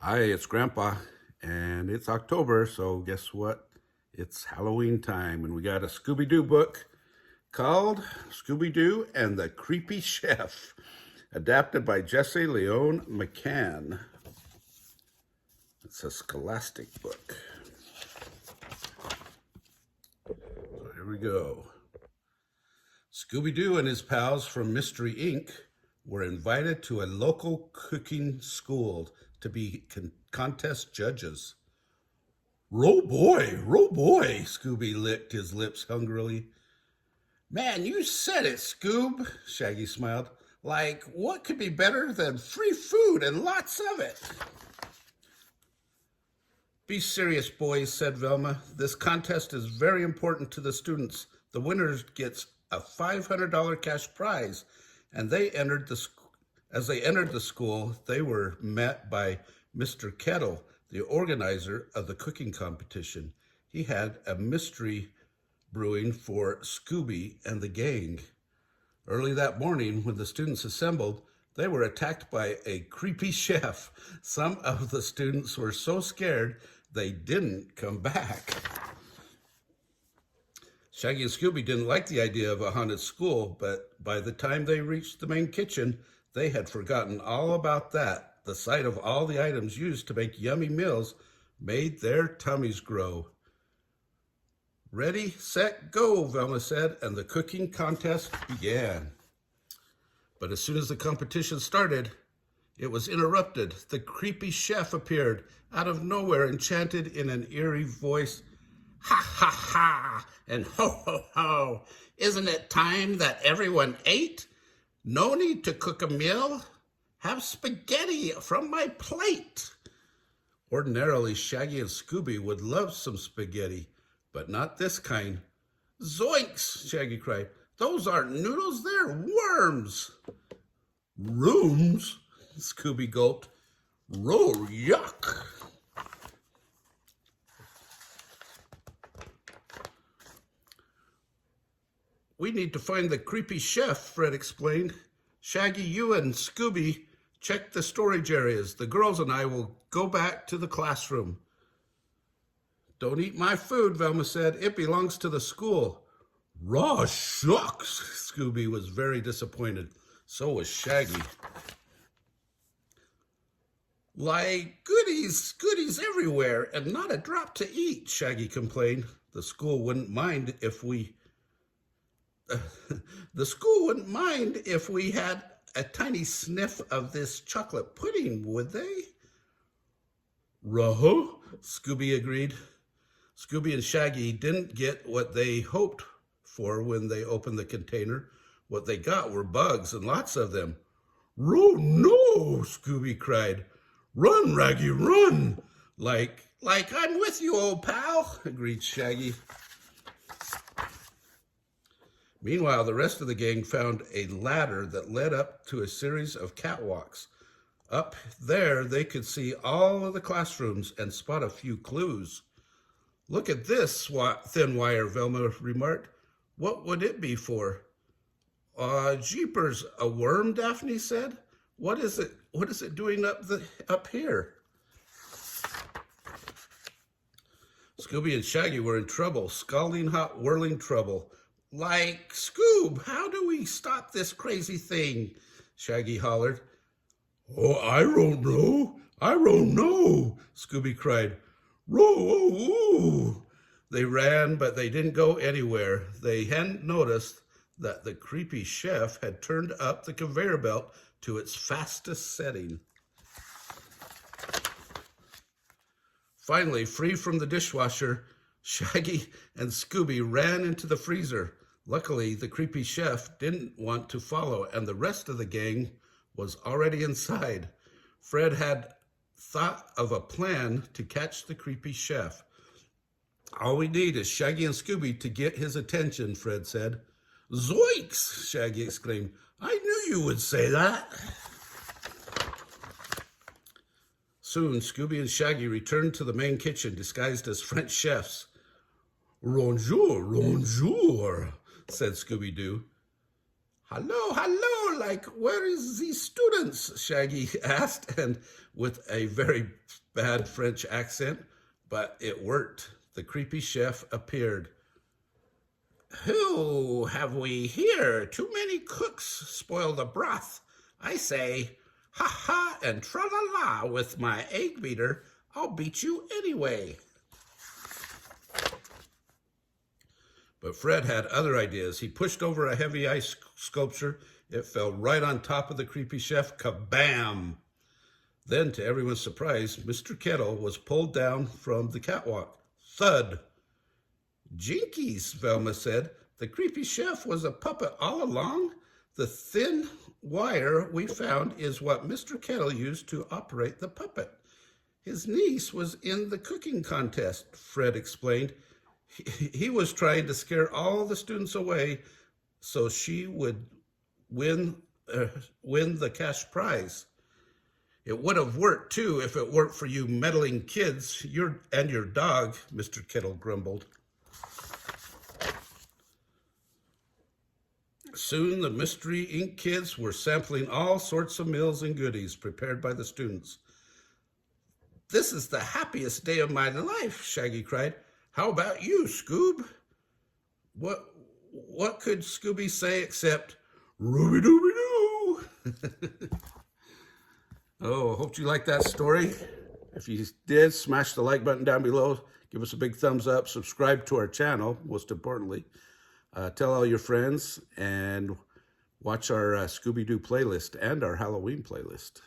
Hi, it's Grandpa, and it's October, so guess what? It's Halloween time, and we got a Scooby-Doo book called Scooby-Doo and the Creepy Chef, adapted by Jesse Leon McCann. It's a scholastic book. So here we go. Scooby-Doo and his pals from Mystery Inc. were invited to a local cooking school to be contest judges. Roll boy, Scooby licked his lips hungrily. Man, you said it, Scoob, Shaggy smiled. Like, what could be better than free food and lots of it? Be serious, boys, said Velma. This contest is very important to the students. The winner gets a $500 cash prize, and as they entered the school, they were met by Mr. Kettle, the organizer of the cooking competition. He had a mystery brewing for Scooby and the gang. Early that morning, when the students assembled, they were attacked by a creepy chef. Some of the students were so scared they didn't come back. Shaggy and Scooby didn't like the idea of a haunted school, but by the time they reached the main kitchen, they had forgotten all about that. The sight of all the items used to make yummy meals made their tummies grow. Ready, set, go, Velma said, and the cooking contest began. But as soon as the competition started, it was interrupted. The creepy chef appeared out of nowhere and chanted in an eerie voice, "Ha ha ha, and ho ho ho. Isn't it time that everyone ate? No need to cook a meal. Have spaghetti from my plate." Ordinarily, Shaggy and Scooby would love some spaghetti, but not this kind. Zoinks, Shaggy cried. Those aren't noodles, they're worms. Rooms? Scooby gulped. Roar, yuck. We need to find the creepy chef, Fred explained. Shaggy, you and Scooby check the storage areas. The girls and I will go back to the classroom. Don't eat my food, Velma said. It belongs to the school. Raw shucks, Scooby was very disappointed. So was Shaggy. Like goodies everywhere, and not a drop to eat, Shaggy complained. The school wouldn't mind if we had a tiny sniff of this chocolate pudding, would they? Ruh-huh, Scooby agreed. Scooby and Shaggy didn't get what they hoped for when they opened the container. What they got were bugs, and lots of them. Oh no, Scooby cried. Run, Raggy, run! Like I'm with you, old pal, agreed Shaggy. Meanwhile, the rest of the gang found a ladder that led up to a series of catwalks. Up there, they could see all of the classrooms and spot a few clues. Look at this thin wire, Velma remarked. What would it be for? Jeepers, a worm, Daphne said. What is it doing up here? Scooby and Shaggy were in trouble, scalding hot, whirling trouble. Like, Scoob, how do we stop this crazy thing? Shaggy hollered. Oh, I don't know, Scooby cried. Row. They ran, but they didn't go anywhere. They hadn't noticed that the creepy chef had turned up the conveyor belt to its fastest setting. Finally, free from the dishwasher, Shaggy and Scooby ran into the freezer. Luckily, the creepy chef didn't want to follow, and the rest of the gang was already inside. Fred had thought of a plan to catch the creepy chef. All we need is Shaggy and Scooby to get his attention, Fred said. Zoinks! Shaggy exclaimed. I knew you would say that. Soon, Scooby and Shaggy returned to the main kitchen disguised as French chefs. Bonjour, said Scooby-Doo. Hello, like, where is the students? Shaggy asked, and with a very bad French accent, but it worked. The creepy chef appeared. Who have we here? Too many cooks spoil the broth. I say, ha ha and tra-la-la with my egg beater. I'll beat you anyway. But Fred had other ideas. He pushed over a heavy ice sculpture. It fell right on top of the creepy chef. Kabam! Then, to everyone's surprise, Mr. Kettle was pulled down from the catwalk. Thud! Jinkies, Velma said. The creepy chef was a puppet all along. The thin wire we found is what Mr. Kettle used to operate the puppet. His niece was in the cooking contest, Fred explained. He was trying to scare all the students away so she would win the cash prize. It would have worked, too, if it weren't for you meddling kids and your dog, Mr. Kettle grumbled. Soon the Mystery Inc. kids were sampling all sorts of meals and goodies prepared by the students. This is the happiest day of my life, Shaggy cried. How about you, Scoob? What could Scooby say except, Rooby-Dooby-Doo? Oh, hope you liked that story. If you did, smash the like button down below. Give us a big thumbs up. Subscribe to our channel, most importantly. Tell all your friends and watch our Scooby-Doo playlist and our Halloween playlist.